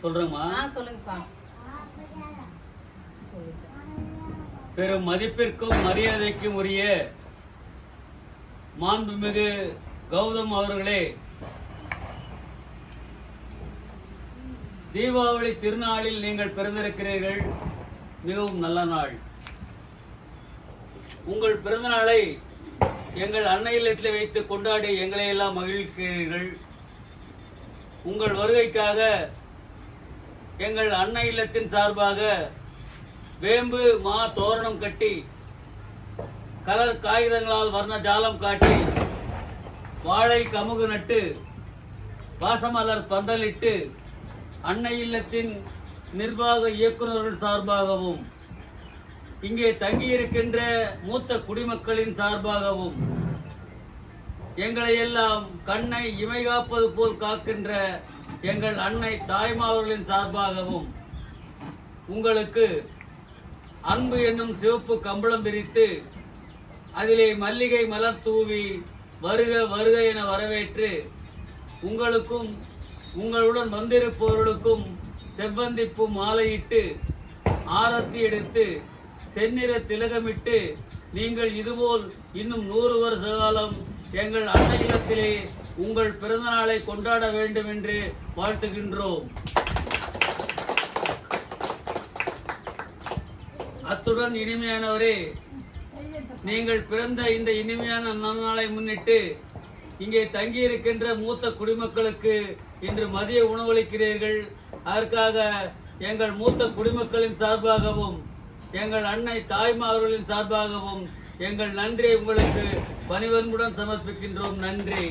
சொல்றேம்மா. சொல்லுங்கப்பா. பெரும் மதிப்பிற்கும் மரியாதைக்கும் உரிய மாண்புமிகு கௌதம் அவர்களே, தீபாவளி திருநாளில் நீங்கள் பிறந்திருக்கிறீர்கள். மிகவும் நல்ல நாள். உங்கள் பிறந்த நாளை எங்கள் அன்னை இல்லத்தில் வைத்து கொண்டாடி எங்களை எல்லாம் மகிழ்கிறீர்கள். உங்கள் வருகைக்காக எங்கள் அன்னை இல்லத்தின் சார்பாக வேம்பு மா தோரணம் கட்டி, கலர் காகிதங்களால் வர்ண ஜாலம் காட்டி, வாழை கமுகு நட்டு, வாசமலர் பந்தலிட்டு, அன்னை இல்லத்தின் நிர்வாக இயக்குநர்கள் சார்பாகவும் இங்கே தங்கியிருக்கின்ற மூத்த குடிமக்களின் சார்பாகவும் எங்களை எல்லாம் கண்ணை இமை காப்பது போல் காக்கின்ற எங்கள் அன்னை தாய்மார்களின் சார்பாகவும் உங்களுக்கு அன்பு என்னும் சிவப்பு கம்பளம் விரித்து அதிலே மல்லிகை மலர் தூவி வருக வருக என வரவேற்று உங்களுக்கும் உங்களுடன் வந்திருப்பவர்களுக்கும் செவ்வந்திப்பூ மாலையிட்டு ஆரத்தி எடுத்து செந்நிற திலகமிட்டு நீங்கள் இதுபோல் இன்னும் 100 வருஷ காலம் எங்கள் அன்னை இல்லத்திலே உங்கள் பிறந்த நாளை கொண்டாட வேண்டும் என்று வாழ்த்துகின்றோம். அத்துடன் இனிமையானவரே, நீங்கள் பிறந்த இந்த இனிமையான நன்னாளை முன்னிட்டு இங்கே தங்கியிருக்கின்ற மூத்த குடிமக்களுக்கு இன்று மதிய உணவளிக்கிறீர்கள். அதற்காக எங்கள் மூத்த குடிமக்களின் சார்பாகவும் எங்கள் அன்னை தாய்மார்களின் சார்பாகவும் எங்கள் நன்றியை உங்களுக்கு பணிவன்புடன் சமர்ப்பிக்கின்றோம். நன்றி.